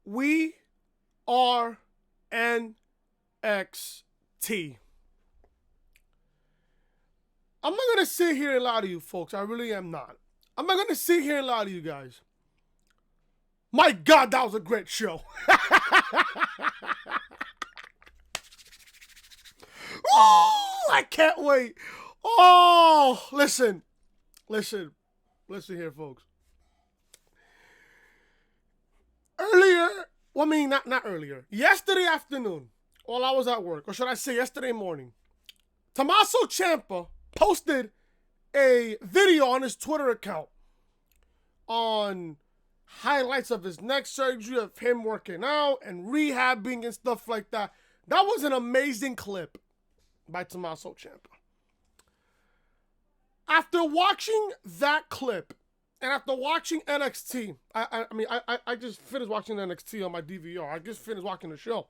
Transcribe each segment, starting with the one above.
We are NXT. I'm not going to sit here and lie to you, folks. I really am not. I'm not going to sit here and lie to you guys. My God, that was a great show. Oh, I can't wait. Oh, listen here, folks. Not earlier. Yesterday afternoon, while I was at work, or should I say yesterday morning, Tommaso Ciampa posted a video on his Twitter account on highlights of his neck surgery, of him working out and rehabbing and stuff like that. That was an amazing clip by Tommaso Ciampa. After watching that clip, and after watching NXT, I just finished watching NXT on my DVR. I just finished watching the show.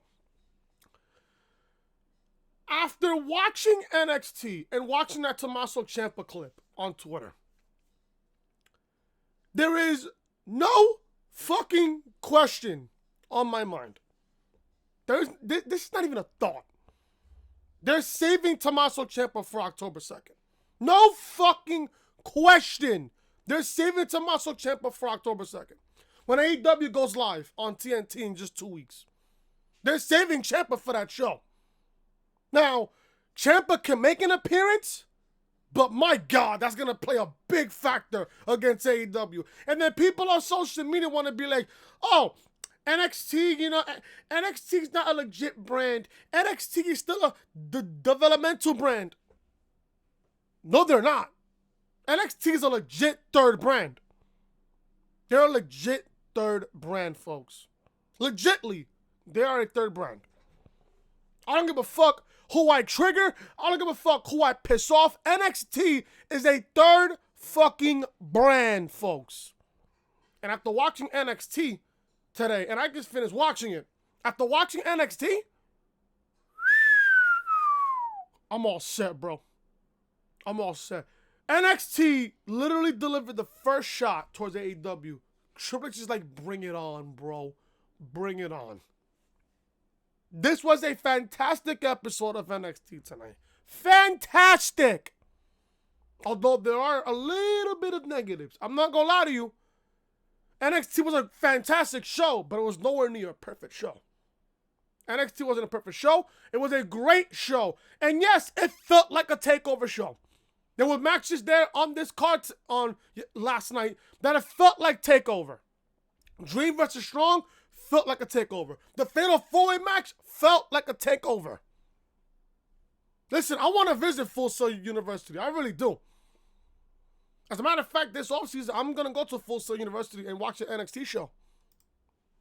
After watching NXT and watching that Tommaso Ciampa clip on Twitter, there is no fucking question on my mind. This is not even a thought. They're saving Tommaso Ciampa for October 2nd. No fucking question. They're saving Tommaso Ciampa for October 2nd. When AEW goes live on TNT in just 2 weeks. They're saving Ciampa for that show. Now, Ciampa can make an appearance, but my God, that's going to play a big factor against AEW. And then people on social media want to be like, oh, NXT, NXT is not a legit brand. NXT is still a developmental brand. No, they're not. NXT is a legit third brand. They're a legit third brand, folks. Legitly, they are a third brand. I don't give a fuck who I trigger. I don't give a fuck who I piss off. NXT is a third fucking brand, folks. And after watching NXT today, and I just finished watching it, after watching NXT, I'm all set, bro. I'm all set. NXT literally delivered the first shot towards AEW. Triple H is like, bring it on, bro. Bring it on. This was a fantastic episode of NXT tonight. Fantastic! Although there are a little bit of negatives. I'm not gonna lie to you. NXT was a fantastic show, but it was nowhere near a perfect show. NXT wasn't a perfect show. It was a great show. And yes, it felt like a takeover show. There were matches there on this card on last night that it felt like takeover. Dream versus Strong felt like a takeover. The Fatal 4-Way match felt like a takeover. Listen, I want to visit Full Sail University. I really do. As a matter of fact, this offseason, I'm going to go to Full Sail University and watch the NXT show.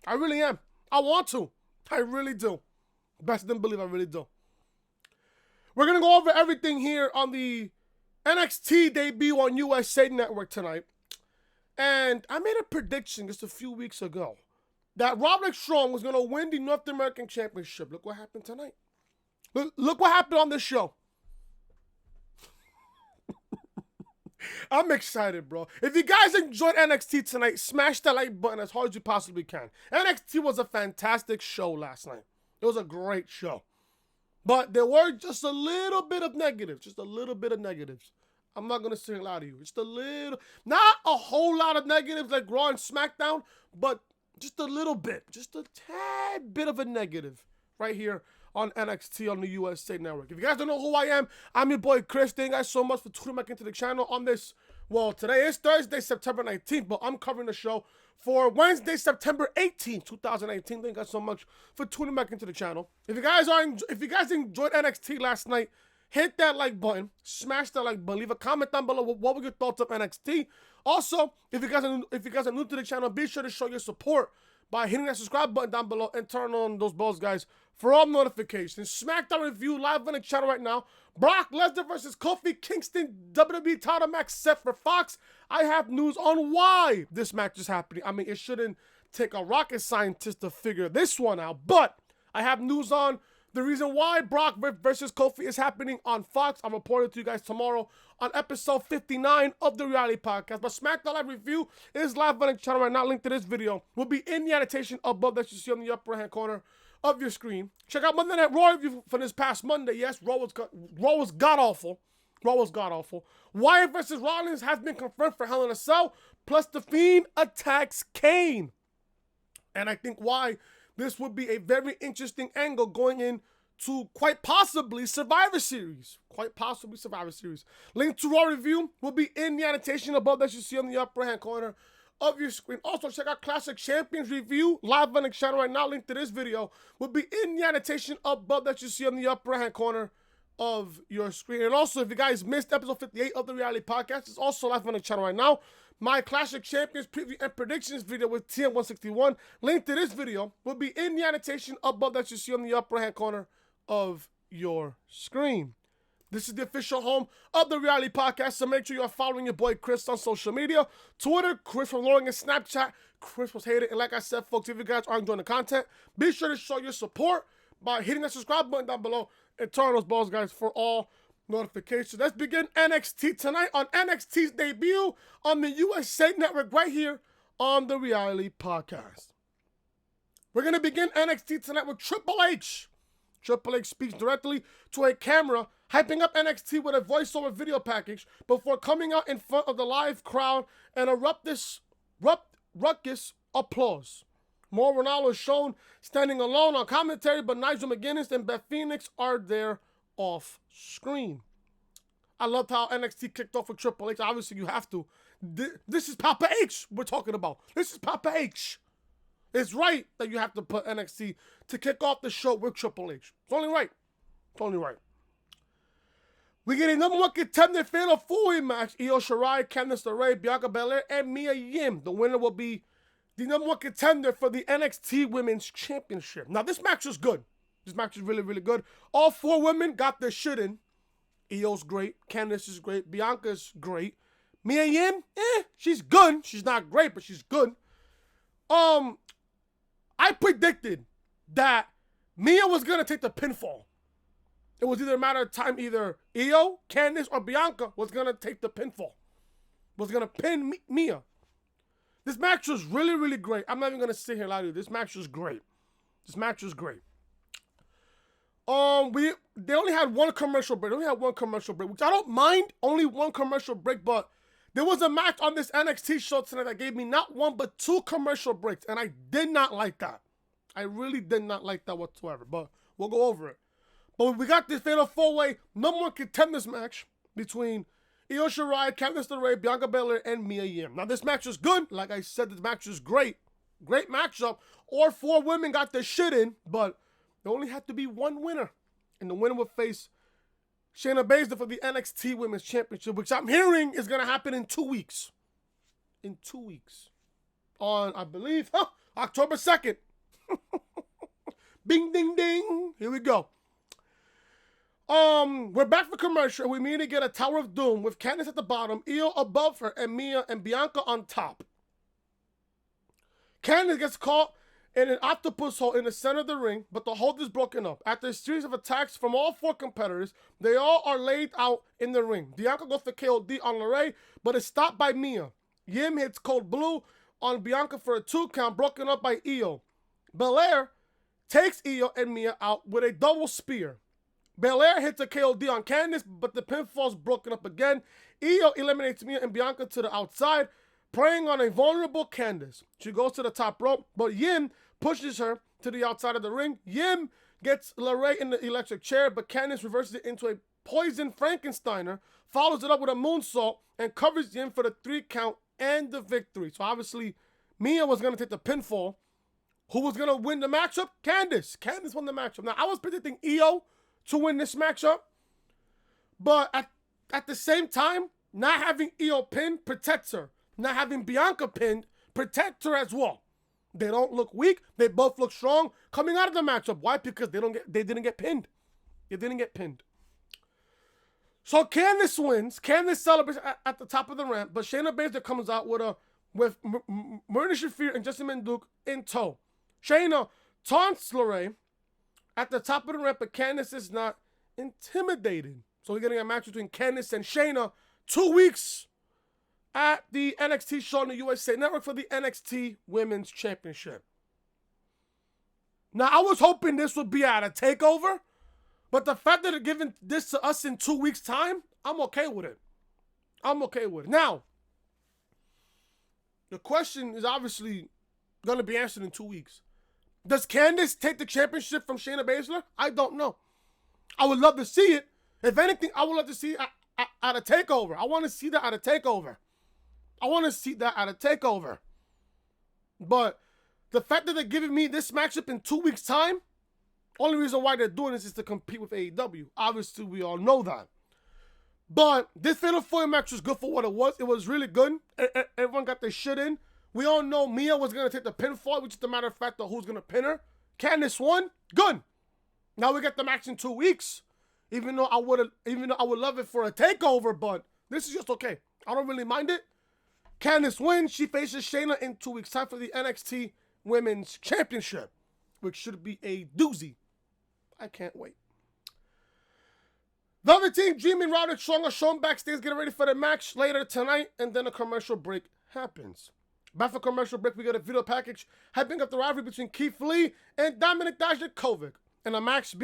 I really am. I want to. I really do. Best than believe I really do. We're going to go over everything here on the NXT debut on USA Network tonight. And I made a prediction just a few weeks ago that Roderick Strong was going to win the North American Championship. Look what happened tonight. Look what happened on this show. I'm excited, bro. If you guys enjoyed NXT tonight, smash that like button as hard as you possibly can. NXT was a fantastic show last night. It was a great show. But there were just a little bit of negatives. Just a little bit of negatives. I'm not going to sit and lie to you. Just a little. Not a whole lot of negatives like Raw and SmackDown, but just a little bit. Just a tad bit of a negative right here on NXT on the USA Network. If you guys don't know who I am, I'm your boy Chris. Thank you guys so much for tuning back into the channel on this. Well, today is Thursday, September 19th, but I'm covering the show for Wednesday, September 18th, 2018. Thank you guys so much for tuning back into the channel. If you guys enjoyed NXT last night, hit that like button, smash that like button, leave a comment down below. What were your thoughts of NXT? Also, if you guys are new to the channel, be sure to show your support by hitting that subscribe button down below and turn on those bells, guys, for all notifications. SmackDown review live on the channel right now. Brock Lesnar versus Kofi Kingston WWE title match set for Fox. I have news on why this match is happening. I mean, it shouldn't take a rocket scientist to figure this one out, but I have news on The reason why Brock versus Kofi is happening on Fox, I'm reporting to you guys tomorrow on episode 59 of the Reality Podcast. But SmackDown Live Review is live on the channel right now. Link to this video will be in the annotation above that you see on the upper hand corner of your screen. Check out Monday Night Raw review for this past Monday. Yes, Raw was god-awful. Raw was god-awful. Wyatt versus Rollins has been confirmed for Hell in a Cell, plus The Fiend attacks Kane. And I think why this would be a very interesting angle going into quite possibly Survivor Series. Link to Raw review will be in the annotation above that you see on the upper hand corner of your screen. Also, check out Classic Champions review live on the channel right now. Link to this video will be in the annotation above that you see on the upper hand corner of your screen. And also, if you guys missed episode 58 of the Reality Podcast, it's also live on the channel right now. My Classic Champions preview and predictions video with TM161. Link to this video will be in the annotation above that you see on the upper hand corner of your screen. This is the official home of the Reality Podcast, so make sure you are following your boy Chris on social media. Twitter, Chris from Loring, and Snapchat, Chris was hated. And like I said, folks, if you guys are enjoying the content, be sure to show your support by hitting that subscribe button down below and turn on those balls, guys, for all notifications. Let's begin NXT tonight on NXT's debut on the USA Network right here on the Reality Podcast. We're going to begin NXT tonight with Triple H. Triple H speaks directly to a camera, hyping up NXT with a voiceover video package before coming out in front of the live crowd and a ruckus applause. More Ronaldo is shown standing alone on commentary, but Nigel McGuinness and Beth Phoenix are there off screen. I loved how NXT kicked off with Triple H. Obviously, you have to. This is Papa H we're talking about. This is Papa H. It's right that you have to put NXT to kick off the show with Triple H. It's only right. It's only right. We get a number one contender fatal four-way match. Io Shirai, Candice LaRae, Bianca Belair, and Mia Yim. The winner will be the number one contender for the NXT Women's Championship. Now, this match was good. This match is really, really good. All four women got their shit in. Io's great. Candice is great. Bianca's great. Mia Yim, she's good. She's not great, but she's good. I predicted that Mia was going to take the pinfall. It was either a matter of time, either Io, Candice, or Bianca was going to take the pinfall. Was going to pin Mia. This match was really, really great. I'm not even going to sit here and lie to you. This match was great. They only had one commercial break. Which I don't mind. Only one commercial break, but there was a match on this NXT show tonight that gave me not one, but two commercial breaks, and I did not like that. I really did not like that whatsoever, but we'll go over it. But we got this fatal four-way number one contenders match between Io Shirai, Candice LaRae, Bianca Belair, and Mia Yim. Now, this match was good. Like I said, this match was great. Great matchup. All four women got their shit in, but there only had to be one winner. And the winner would face Shayna Baszler for the NXT Women's Championship, which I'm hearing is going to happen in 2 weeks. In 2 weeks. On, I believe, October 2nd. Bing, ding, ding. Here we go. We're back for commercial. We immediately get a Tower of Doom with Candice at the bottom, Io above her, and Mia and Bianca on top. Candice gets caught in an octopus hole in the center of the ring, but the hold is broken up. After a series of attacks from all four competitors, they all are laid out in the ring. Bianca goes for KOD on LaRae, but is stopped by Mia. Yim hits Cold Blue on Bianca for a 2 count, broken up by Io. Belair takes Io and Mia out with a double spear. Belair hits a KOD on Candice, but the pinfall is broken up again. Io eliminates Mia and Bianca to the outside, preying on a vulnerable Candice. She goes to the top rope, but Yim pushes her to the outside of the ring. Yim gets LaRae in the electric chair, but Candice reverses it into a poison Frankensteiner, follows it up with a moonsault, and covers Yim for the 3 count and the victory. So obviously, Mia was going to take the pinfall. Who was going to win the matchup? Candice. Candice won the matchup. Now, I was predicting Io to win this matchup, but at the same time, not having Io pinned protects her. Not having Bianca pinned protects her as well. They don't look weak. They both look strong coming out of the matchup. Why? Because they didn't get pinned. They didn't get pinned. So Candice wins. Candice celebrates at the top of the ramp, but Shayna Baszler comes out with Marina Shafir and Jessamine Duke in tow. Shayna taunts LaRae at the top of the ramp, but Candice is not intimidated. So we're getting a match between Candice and Shayna 2 weeks at the NXT show on the USA Network for the NXT Women's Championship. Now, I was hoping this would be at a takeover, but the fact that they're giving this to us in 2 weeks' time, I'm okay with it. I'm okay with it. Now, the question is obviously going to be answered in 2 weeks. Does Candice take the championship from Shayna Baszler? I don't know. I would love to see it. If anything, I would love to see it at a takeover. I want to see that at a takeover. But the fact that they're giving me this matchup in 2 weeks' time, only reason why they're doing this is to compete with AEW. Obviously, we all know that. But this Fatal 4 match was good for what it was. It was really good. Everyone got their shit in. We all know Mia was going to take the pinfall, which is the matter of fact of who's going to pin her. Candice won. Good. Now we get the match in 2 weeks. Even though I would love it for a takeover, but this is just okay. I don't really mind it. Candice wins. She faces Shayna in 2 weeks' time for the NXT Women's Championship, which should be a doozy. I can't wait. Velveteen Dream and Roderick Strong are shown backstage getting ready for the match later tonight, and then a commercial break happens. Back for commercial break, we get a video package hyping up the rivalry between Keith Lee and Dominik Dijakovic, and the match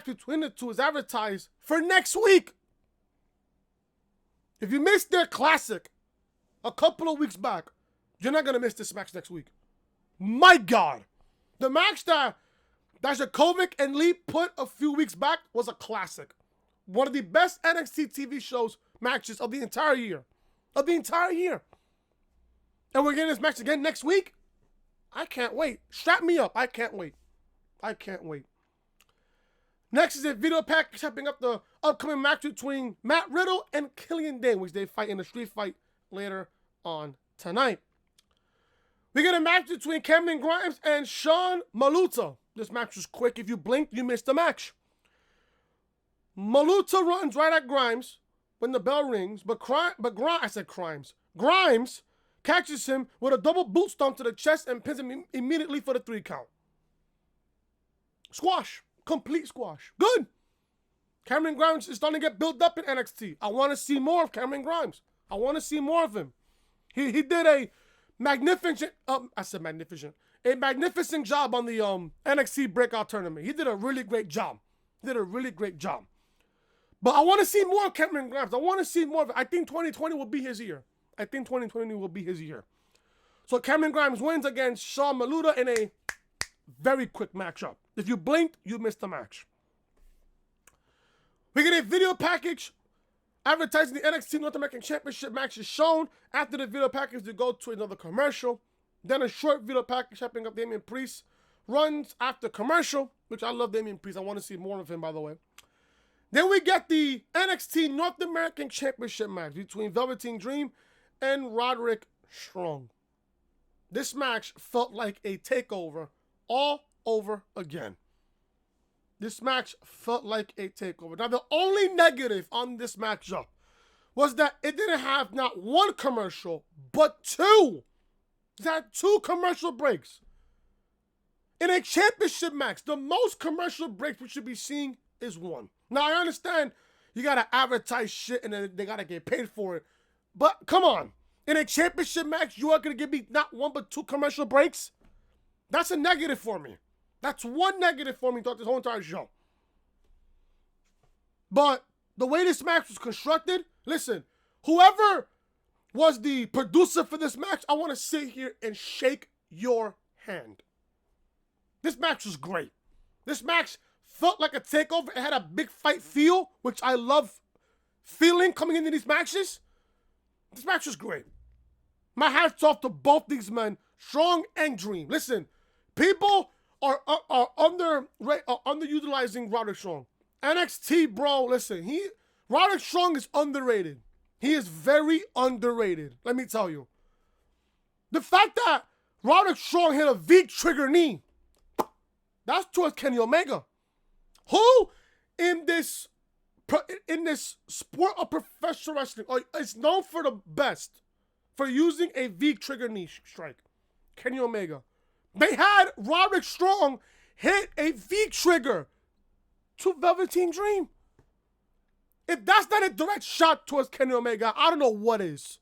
between the two is advertised for next week. If you missed their classic a couple of weeks back, you're not going to miss this match next week. My God. The match that Dijakovic and Lee put a few weeks back was a classic. One of the best NXT TV shows matches of the entire year. And we're getting this match again next week. I can't wait. Strap me up. I can't wait. Next is a video package hyping up the upcoming match between Matt Riddle and Killian, which they fight in a street fight later on tonight. We get a match between Cameron Grimes and Sean Maluta. This match was quick. If you blinked, you missed the match. Maluta runs right at Grimes when the bell rings, but Grimes catches him with a double boot stomp to the chest and pins him immediately for the 3 count. Squash. Complete squash. Good. Cameron Grimes is starting to get built up in NXT. I want to see more of Cameron Grimes. I want to see more of him. He did a magnificent job on the NXT Breakout Tournament. He did a really great job. But I want to see more of Cameron Grimes. I want to see more of it. I think 2020 will be his year. So Cameron Grimes wins against Sean Maluta in a very quick matchup. If you blinked, you missed the match. We get a video package advertising the NXT North American Championship match is shown. After the video package, they go to another commercial. Then a short video package hyping up Damian Priest runs after commercial, which I love Damian Priest. I want to see more of him, by the way. Then we get the NXT North American Championship match between Velveteen Dream and Roderick Strong. This match felt like a takeover all over again. Now, the only negative on this matchup was that it didn't have not one commercial, but 2. It had 2 commercial breaks. In a championship match, the most commercial breaks we should be seeing is 1. Now, I understand you got to advertise shit and then they got to get paid for it. But come on. In a championship match, you are going to give me not 1 but 2 commercial breaks? That's a negative for me. That's one negative for me throughout this whole entire show. But the way this match was constructed, listen, whoever was the producer for this match, I want to sit here and shake your hand. This match was great. This match felt like a takeover. It had a big fight feel, which I love feeling coming into these matches. This match was great. My hat's off to both these men, Strong and Dream. Listen, people are underutilizing Roderick Strong. NXT, bro, listen, Roderick Strong is underrated. He is very underrated, let me tell you. The fact that Roderick Strong hit a V-trigger knee, that's towards Kenny Omega. Who in this sport of professional wrestling is known for the best for using a V-trigger knee strike? Kenny Omega. They had Roderick Strong hit a V-trigger to Velveteen Dream. If that's not a direct shot towards Kenny Omega, I don't know what is.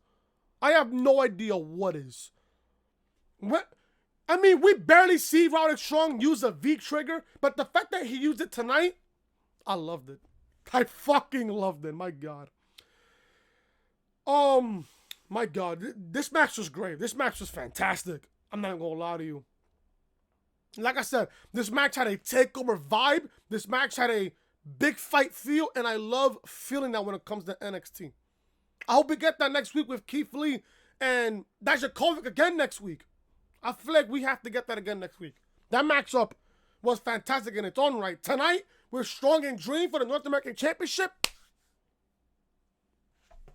I have no idea what is. I mean, we barely see Roderick Strong use a V-trigger, but the fact that he used it tonight, I loved it. I fucking loved it. My God. My God. This match was great. This match was fantastic. I'm not even gonna lie to you. Like I said, this match had a takeover vibe. This match had a big fight feel, and I love feeling that when it comes to NXT. I hope we get that next week with Keith Lee and Dijakovic again next week. I feel like we have to get that again next week. That matchup was fantastic in its own right. Tonight, we're Strong and Dream for the North American Championship.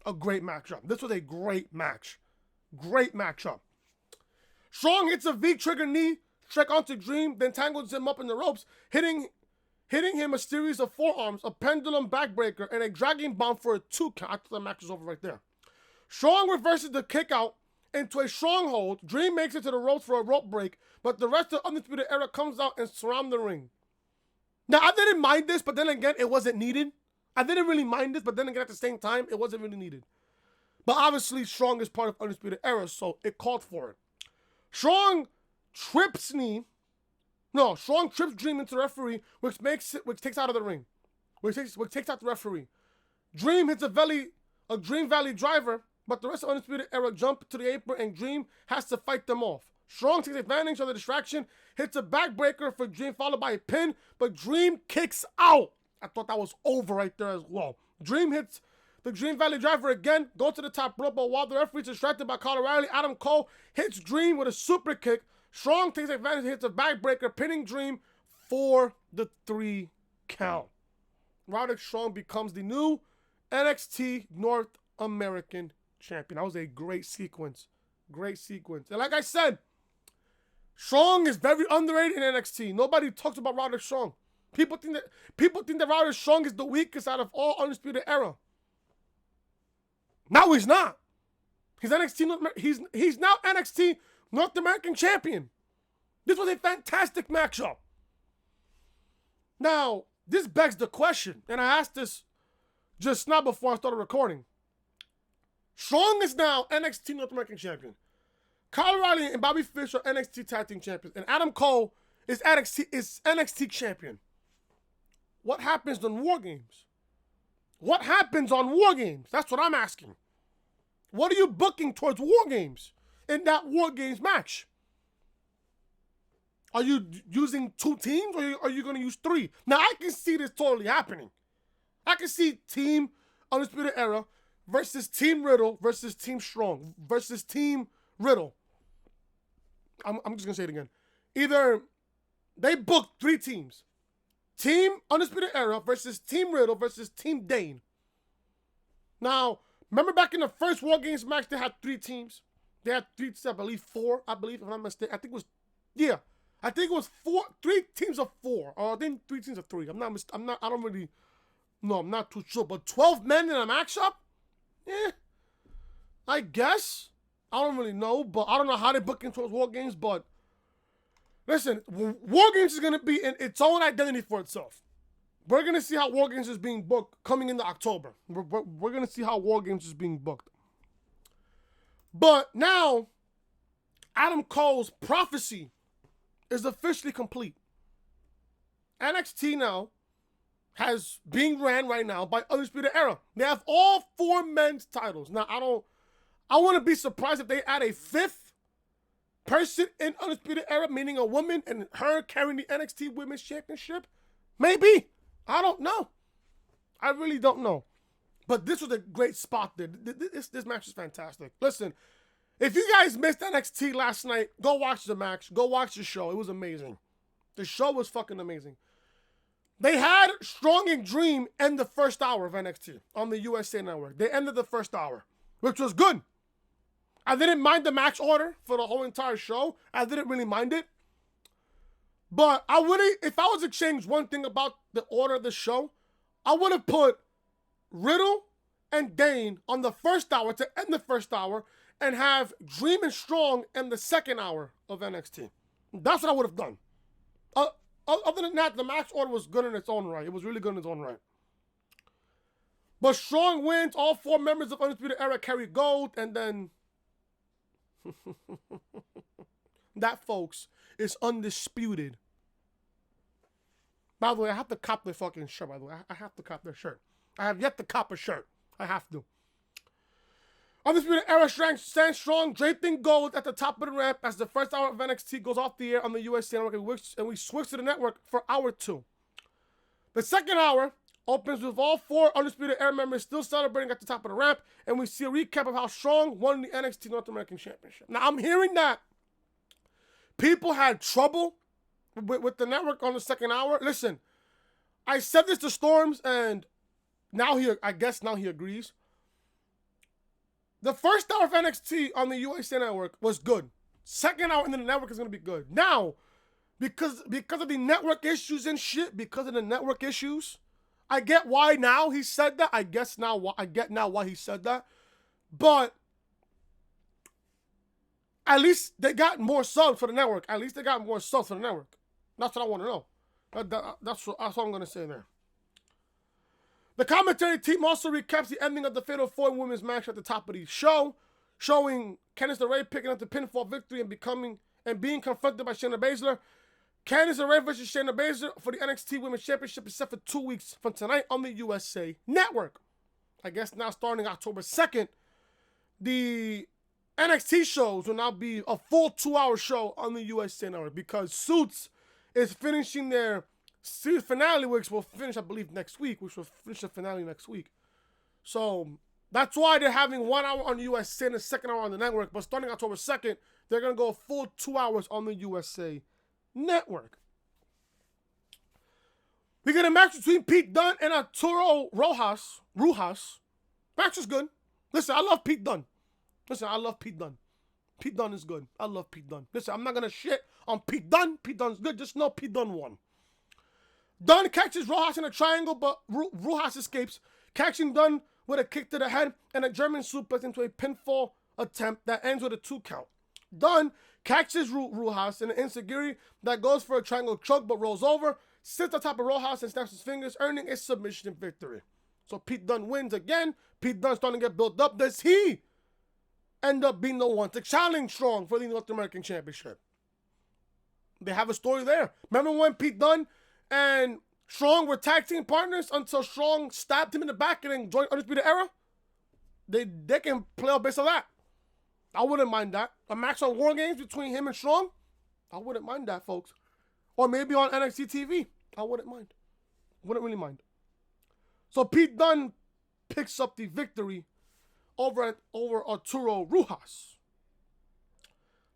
A great matchup. This was a great match. Great matchup. Strong hits a V-trigger knee strike onto Dream, then tangles him up in the ropes, hitting him a series of forearms, a pendulum backbreaker, and a dragging bomb for a 2 count. I thought the match was over right there. Strong reverses the kick out into a stronghold. Dream makes it to the ropes for a rope break, but the rest of Undisputed Era comes out and surround the ring. Now, I didn't mind this, but then again, it wasn't needed. I didn't really mind this, but then again, at the same time, it wasn't really needed. But obviously, Strong is part of Undisputed Era, so it called for it. Strong trips Dream into the referee, which takes out of the ring. Which takes out the referee. Dream hits a Dream Valley driver, but the rest of Undisputed Era jump to the apron and Dream has to fight them off. Strong takes advantage of the distraction, hits a backbreaker for Dream, followed by a pin, but Dream kicks out. I thought that was over right there as well. Dream hits the Dream Valley driver again, goes to the top rope, but while the referee is distracted by Kyle O'Reilly, Adam Cole hits Dream with a super kick. Strong takes advantage, hits a backbreaker, pinning Dream for the 3 count. Roderick Strong becomes the new NXT North American Champion. That was a great sequence. Great sequence. And like I said, Strong is very underrated in NXT. Nobody talks about Roderick Strong. People think that Roderick Strong is the weakest out of all Undisputed Era. No, he's not. He's now NXT North American Champion. This was a fantastic matchup. Now, this begs the question, and I asked this just now before I started recording. Strong is now NXT North American Champion. Kyle O'Reilly and Bobby Fish are NXT Tag Team Champions, and Adam Cole is NXT Champion. What happens on War Games? What happens on War Games? That's what I'm asking. What are you booking towards War Games in that War Games match? Are you using 2 teams or are you going to use 3? Now, I can see this totally happening. I can see Team Undisputed Era versus Team Riddle versus Team Strong versus Team Riddle. I'm just going to say it again. Either they booked 3 teams. Team Undisputed Era versus Team Riddle versus Team Dian. Now, remember back in the first War Games match, they had 3 teams. They had 3, I believe 4, if I'm not mistaken. I think it was 3 teams of 4. Or I think 3 teams of 3. I'm not too sure. But 12 men in a matchup? I guess. I don't really know, but I don't know how they book into War Games, but listen, War Games is going to be in its own identity for itself. We're going to see how War Games is being booked coming into October. We're going to see how War Games is being booked. But now, Adam Cole's prophecy is officially complete. NXT now has being ran right now by Undisputed Era. They have all 4 men's titles. Now, I wouldn't be surprised if they add a 5th person in Undisputed Era, meaning a woman, and her carrying the NXT Women's Championship. Maybe. I don't know. I really don't know. But this was a great spot there. This match is fantastic. Listen, if you guys missed NXT last night, go watch the match. Go watch the show. It was amazing. The show was fucking amazing. They had Strong and Dream end the first hour of NXT on the USA Network. They ended the first hour, which was good. I didn't mind the match order for the whole entire show. I didn't really mind it. But if I was to change one thing about the order of the show, I would have put Riddle and Dian on the first hour to end the first hour and have Dream and Strong end the second hour of NXT. That's what I would have done. other than that, the match order was good in its own right. It was really good in its own right. But Strong wins. All 4 members of Undisputed Era carry gold. And then that, folks, is Undisputed. By the way, I have to cop their fucking shirt, by the way. I have to cop their shirt. I have yet to cop a shirt. I have to. Undisputed Era stands strong, draped in gold at the top of the ramp as the first hour of NXT goes off the air on the USA Network, and we switch to the network for hour 2. The second hour opens with all 4 Undisputed Era members still celebrating at the top of the ramp, and we see a recap of how Strong won the NXT North American Championship. Now, I'm hearing that people had trouble with the network on the second hour. Listen, I said this to Storms, and I guess now he agrees. The first hour of NXT on the USA Network was good. Second hour in the network is going to be good. Now, because of the network issues and shit, because of the network issues, I get why now he said that. I get now why he said that. But at least they got more subs for the network. That's what I want to know. That's all I'm going to say there. The commentary team also recaps the ending of the Fatal 4 women's match at the top of the show, showing Candice LaRae picking up the pinfall victory and being confronted by Shayna Baszler. Candice LaRae versus Shayna Baszler for the NXT Women's Championship is set for 2 weeks from tonight on the USA Network. I guess now starting October 2nd, the NXT shows will now be a full 2-hour show on the USA Network because Suits is finishing their series finale, which will finish, I believe, next week, which will finish the finale next week. So that's why they're having 1 hour on the USA and the second hour on the network. But starting October 2nd, they're going to go a full 2 hours on the USA Network. We get a match between Pete Dunne and Arturo Rujas. Match is good. Listen, I love Pete Dunne. Pete Dunne is good. I love Pete Dunne. Listen, I'm not going to shit on Pete Dunne. Pete Dunne's good. Just know Pete Dunne won. Dunne catches Rujas in a triangle, but Rujas escapes, catching Dunne with a kick to the head and a German suplex into a pinfall attempt that ends with a 2 count. Dunne catches Rujas in an insecurity that goes for a triangle choke but rolls over, sits on top of Rujas and snaps his fingers, earning a submission victory. So Pete Dunne wins again. Pete Dunne's starting to get built up. Does he end up being the one to challenge Strong for the North American Championship? They have a story there. Remember when Pete Dunne and Strong were tag team partners until Strong stabbed him in the back and then joined Undisputed Era? They can play out based on that. I wouldn't mind that. A match on War Games between him and Strong? I wouldn't mind that, folks. Or maybe on NXT TV. I wouldn't mind. Wouldn't really mind. So Pete Dunne picks up the victory over Arturo Rujas.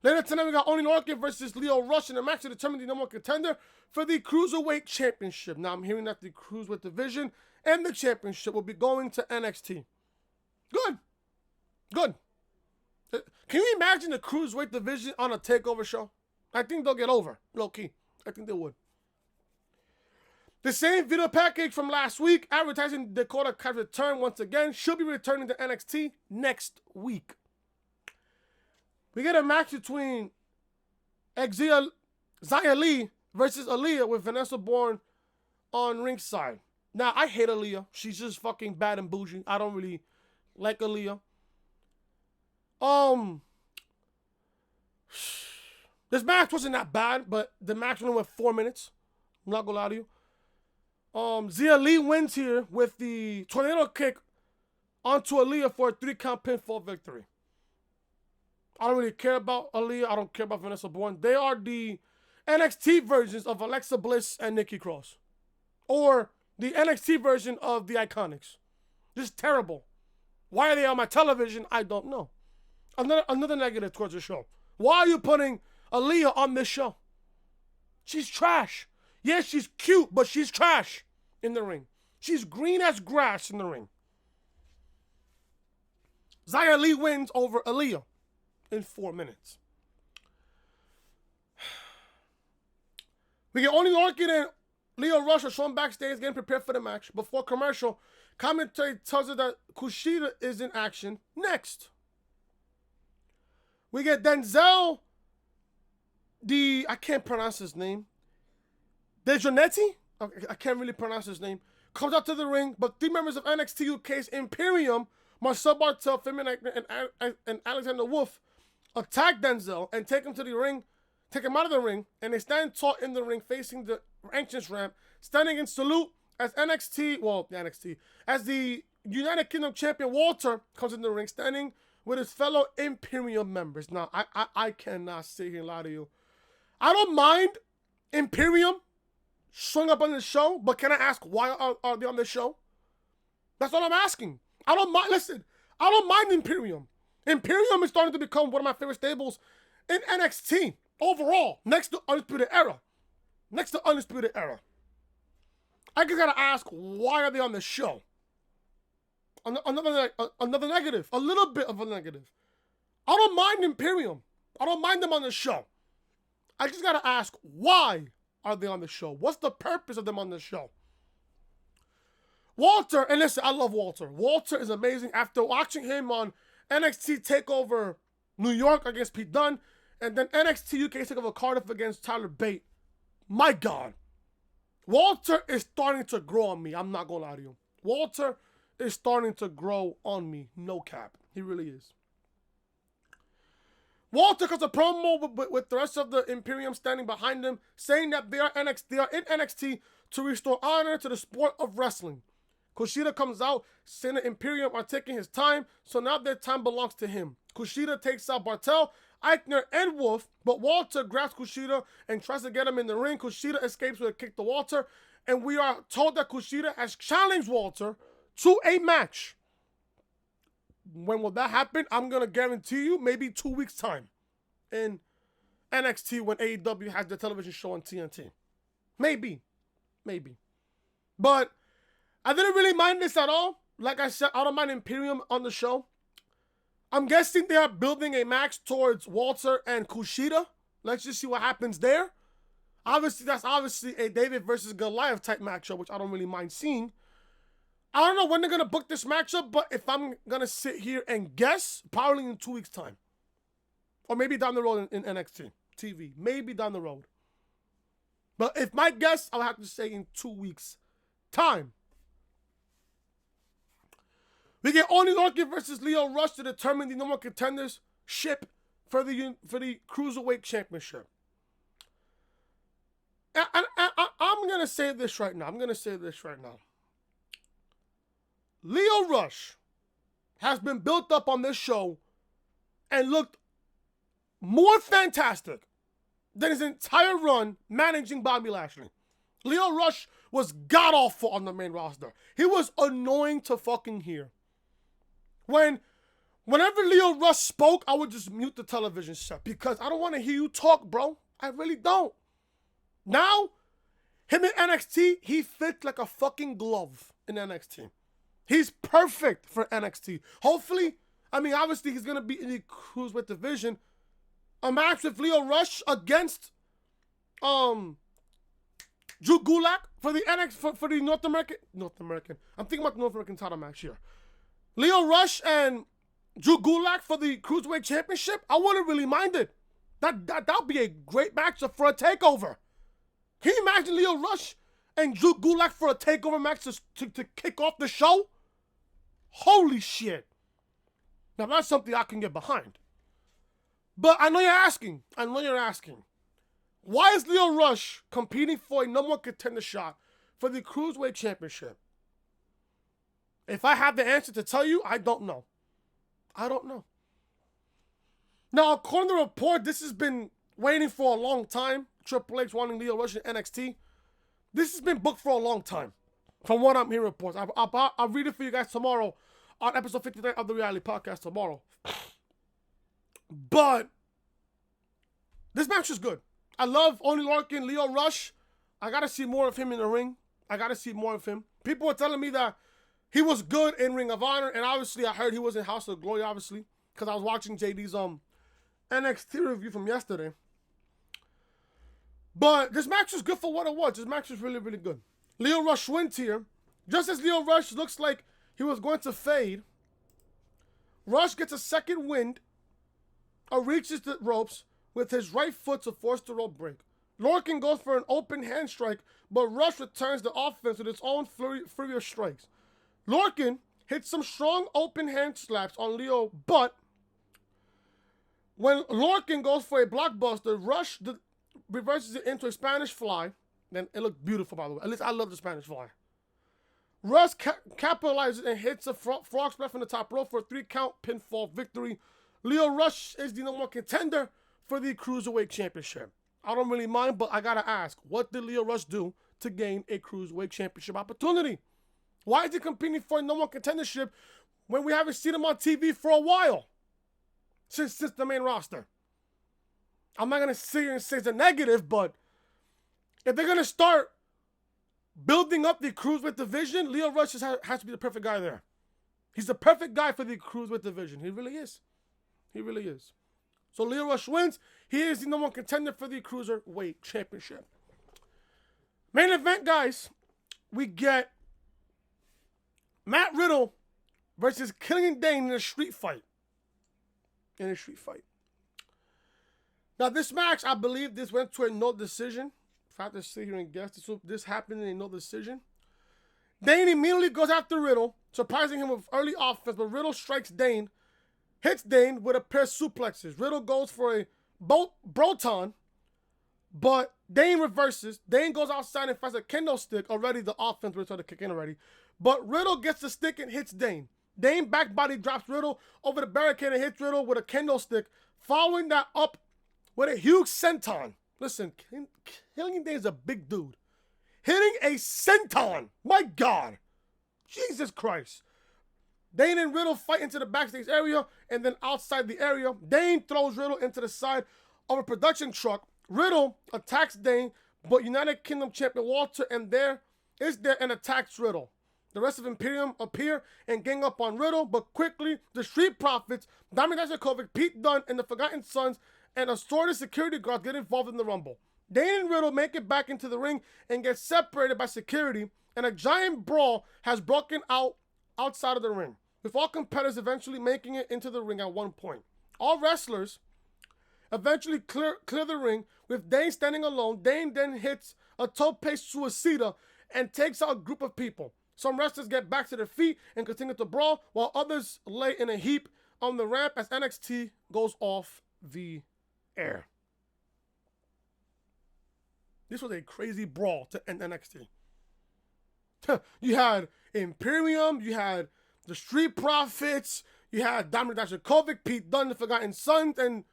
Later tonight, we got Oni Lorcan versus Lio Rush in a match to determine the number 1 contender for the Cruiserweight Championship. Now, I'm hearing that the Cruiserweight division and the championship will be going to NXT. Good. Can you imagine the Cruiserweight division on a takeover show? I think they'll get over, low-key. I think they would. The same video package from last week, advertising Dakota Kai's return once again, should be returning to NXT next week. We get a match between Xia Li versus Aaliyah with Vanessa Bourne on ringside. Now, I hate Aaliyah. She's just fucking bad and bougie. I don't really like Aaliyah. This match wasn't that bad, but the match only went 4 minutes. I'm not gonna lie to you. Xia Li wins here with the tornado kick onto Aaliyah for a 3-count pinfall victory. I don't really care about Aaliyah. I don't care about Vanessa Bourne. They are the NXT versions of Alexa Bliss and Nikki Cross. Or the NXT version of the Iconics. Just terrible. Why are they on my television? I don't know. Another negative towards the show. Why are you putting Aaliyah on this show? She's trash. Yes, she's cute, but she's trash in the ring. She's green as grass in the ring. Xia Li wins over Aaliyah in 4 minutes. We get Oni Lorcan and Lio Rush are shown backstage getting prepared for the match. Before commercial, commentary tells us that Kushida is in action next. We get Denzel, I can't pronounce his name. Dejonetti, okay, I can't really pronounce his name, comes out to the ring, but 3 members of NXT UK's Imperium, Marcel Bartel, Finn and Alexander Wolf, attack Denzel and take him to the ring, take him out of the ring, and they stand tall in the ring facing the entrance ramp, standing in salute as as the United Kingdom champion Walter comes in the ring, standing with his fellow Imperium members. Now, I cannot sit here and lie to you. I don't mind Imperium showing up on the show, but can I ask why are they on the show? That's all I'm asking. I don't mind. Listen, I don't mind Imperium. Imperium is starting to become one of my favorite stables in NXT overall, next to Undisputed Era. I just gotta ask, why are they on the show? Another negative, a little bit of a negative. I don't mind Imperium. I don't mind them on the show. I just gotta ask, why are they on the show? What's the purpose of them on the show? Walter, and listen, I love Walter. Walter is amazing. After watching him on NXT TakeOver New York against Pete Dunne, and then NXT UK TakeOver Cardiff against Tyler Bate, my God. Walter is starting to grow on me. I'm not gonna lie to you. Walter is starting to grow on me. No cap. He really is. Walter cuts a promo with the rest of the Imperium standing behind him, saying that they are in NXT to restore honor to the sport of wrestling. Kushida comes out, saying the Imperium are taking his time, so now their time belongs to him. Kushida takes out Bartel, Eichner, and Wolf, but Walter grabs Kushida and tries to get him in the ring. Kushida escapes with a kick to Walter, and we are told that Kushida has challenged Walter to a match. When will that happen? I'm going to guarantee you maybe 2 weeks' time in NXT when AEW has the television show on TNT. Maybe. But I didn't really mind this at all. Like I said, I don't mind Imperium on the show. I'm guessing they are building a match towards Walter and Kushida. Let's just see what happens there. That's obviously a David versus Goliath type matchup, which I don't really mind seeing. I don't know when they're going to book this matchup, but if I'm going to sit here and guess, probably in 2 weeks' time. Or maybe down the road in NXT TV. Maybe down the road. But if my guess, I'll have to say in 2 weeks' time. We get Oney Lorcan versus Lio Rush to determine the number one contenders ship for the Cruiserweight Championship. I'm going to say this right now. Lio Rush has been built up on this show and looked more fantastic than his entire run managing Bobby Lashley. Lio Rush was god-awful on the main roster. He was annoying to fucking hear. Whenever Lio Rush spoke, I would just mute the television set because I don't want to hear you talk, bro. I really don't. Now, him in NXT, he fits like a fucking glove in NXT. He's perfect for NXT. Hopefully, obviously he's going to be in the Cruiserweight division. A match with Lio Rush against Drew Gulak for the for the North American. I'm thinking about the North American title match here. Lio Rush and Drew Gulak for the Cruiserweight Championship. I wouldn't really mind it. That'd be a great matchup for a takeover. Can you imagine Lio Rush and Drew Gulak for a takeover match to kick off the show? Holy shit. Now that's something I can get behind. But I know you're asking. Why is Lio Rush competing for a number one contender shot for the Cruiserweight Championship? If I have the answer to tell you, I don't know. Now, according to the report, this has been waiting for a long time. Triple H wanting Lio Rush in NXT. This has been booked for a long time, from what I'm hearing reports. I'll read it for you guys tomorrow on episode 59 of the Reality Podcast tomorrow. But this match is good. I love Oney Lorcan, Lio Rush. I got to see more of him in the ring. People were telling me that he was good in Ring of Honor, and obviously I heard he was in House of Glory, obviously, because I was watching JD's NXT review from yesterday. But this match was good for what it was. This match was really, really good. Lio Rush wins here. Just as Lio Rush looks like he was going to fade, Rush gets a second wind, reaches the ropes with his right foot to force the rope break. Lorcan goes for an open hand strike, but Rush returns the offense with his own flurry of strikes. Lorcan hits some strong open hand slaps on Lio, but when Lorcan goes for a blockbuster, Rush reverses it into a Spanish fly. Then it looked beautiful, by the way. At least I love the Spanish fly. Rush capitalizes and hits a frog splash from the top rope for a 3-count pinfall victory. Lio Rush is the #1 contender for the Cruiserweight Championship. I don't really mind, but I gotta ask, what did Lio Rush do to gain a Cruiserweight Championship opportunity? Why is he competing for a #1 contendership when we haven't seen him on TV for a while? Since the main roster. I'm not gonna sit here and say it's a negative, but if they're gonna start building up the Cruiserweight division, Lio Rush has to be the perfect guy there. He's the perfect guy for the Cruiserweight division. He really is. He really is. So Lio Rush wins. He is the #1 contender for the Cruiserweight Championship. Main event, guys. We get Matt Riddle versus Killian Dain in a street fight. Now, this match, I believe this went to a no decision. If I have to sit here and guess, this happened in a no decision. Dain immediately goes after Riddle, surprising him with early offense, but Riddle strikes Dain, hits Dain with a pair of suplexes. Riddle goes for a Broton, but Dain reverses. Dain goes outside and finds a kendo stick. Already the offense was starting to kick in already. But Riddle gets the stick and hits Dain. Dain back body drops Riddle over the barricade and hits Riddle with a kendo stick, following that up with a huge senton. Listen, Killian Dain is a big dude. Hitting a senton. My God. Jesus Christ. Dain and Riddle fight into the backstage area, and then outside the area, Dain throws Riddle into the side of a production truck. Riddle attacks Dain, but United Kingdom champion Walter and attacks Riddle. The rest of Imperium appear and gang up on Riddle, but quickly the Street Profits, Dominik Dijakovic, Pete Dunne, and the Forgotten Sons, and assorted security guards get involved in the Rumble. Dain and Riddle make it back into the ring and get separated by security, and a giant brawl has broken out outside of the ring, with all competitors eventually making it into the ring at one point. All wrestlers eventually clear the ring, with Dain standing alone. Dain then hits a tope suicida and takes out a group of people. Some wrestlers get back to their feet and continue to brawl, while others lay in a heap on the ramp as NXT goes off the air. This was a crazy brawl to end NXT. You had Imperium, you had the Street Profits, you had Dominik Dijakovic, Pete Dunne, the Forgotten Sons, and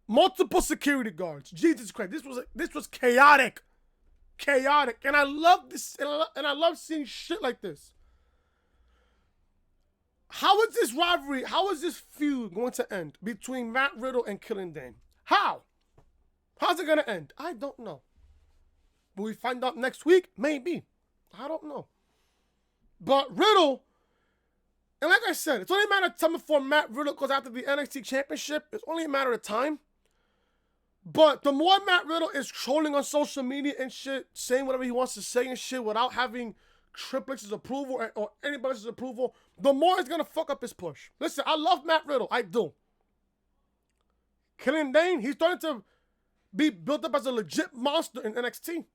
multiple security guards. Jesus Christ, this was chaotic. Chaotic. And I love this, and I love seeing shit like this. How is this rivalry, how is this feud going to end between Matt Riddle and Killian Dain? How? How's it going to end? I don't know. Will we find out next week? Maybe. I don't know. But Riddle, and like I said, it's only a matter of time before Matt Riddle goes after the NXT Championship. It's only a matter of time. But the more Matt Riddle is trolling on social media and shit, saying whatever he wants to say and shit without having Triple H's approval or anybody else's approval, the more it's going to fuck up his push. Listen, I love Matt Riddle. I do. Killian Dain, he's starting to be built up as a legit monster in NXT.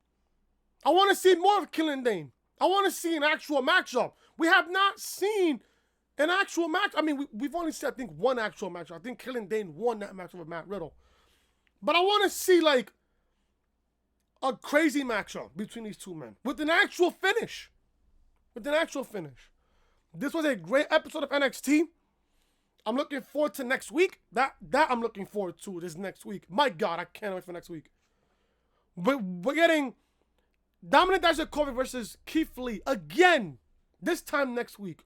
I want to see more of Killian Dain. I want to see an actual matchup. We have not seen an actual match. I mean, we've only seen, I think, one actual matchup. I think Killian Dain won that matchup with Matt Riddle. But I want to see, like, a crazy matchup between these two men with an actual finish. This was a great episode of NXT. I'm looking forward to next week. That I'm looking forward to this next week. My God, I can't wait for next week. But we're getting Dominik Dijakovic versus Keith Lee again, this time next week.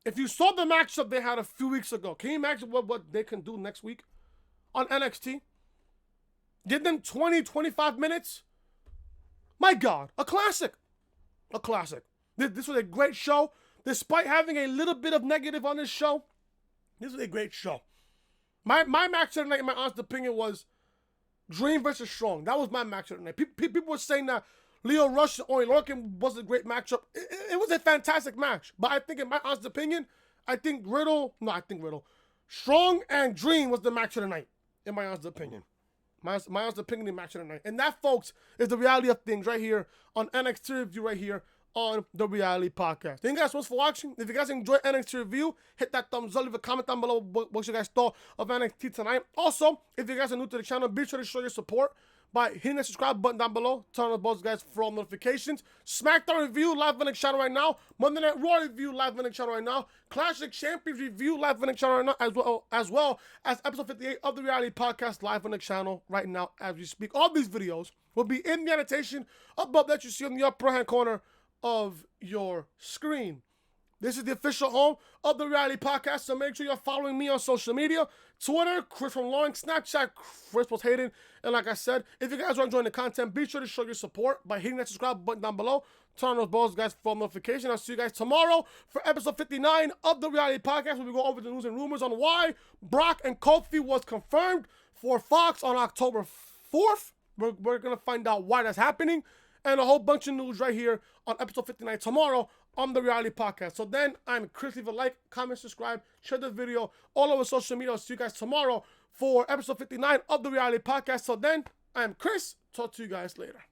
If you saw the matchup they had a few weeks ago, can you imagine what they can do next week on NXT? Give them 20, 25 minutes. My God, a classic. A classic. This was a great show. Despite having a little bit of negative on this show, this was a great show. My match of the night, in my honest opinion, was Dream versus Strong. That was my match of the night. People were saying that Lio Rush and Oney Lorcan was a great matchup. It was a fantastic match. But I think, in my honest opinion, Strong and Dream was the match of the night, in my honest opinion. Mine's the picking match of the night. And that, folks, is the reality of things right here on NXT Review right here on the Reality Podcast. Thank you guys so much for watching. If you guys enjoyed NXT Review, hit that thumbs up. Leave a comment down below what you guys thought of NXT tonight. Also, if you guys are new to the channel, be sure to show your support by hitting the subscribe button down below. Turn on those guys for all notifications. SmackDown Review live on the channel right now. Monday Night Raw Review live on the channel right now. Clash of Champions Review live on the channel right now, as well as episode 58 of the Reality Podcast live on the channel right now as we speak. All these videos will be in the annotation above that you see on the upper right hand corner of your screen. This is the official home of the Reality Podcast, so make sure you're following me on social media. Twitter, Chris from Lawrence, Snapchat, Chris was Hayden. And like I said, if you guys are enjoying the content, be sure to show your support by hitting that subscribe button down below. Turn on those bells, guys, for notification. I'll see you guys tomorrow for episode 59 of the Reality Podcast, where we go over the news and rumors on why Brock and Kofi was confirmed for Fox on October 4th. We're going to find out why that's happening. And a whole bunch of news right here on episode 59 tomorrow on the Reality Podcast. So then, I'm Chris. Leave a like, comment, subscribe, share the video all over social media. I'll see you guys tomorrow for episode 59 of the Reality Podcast. So then, I'm Chris. Talk to you guys later.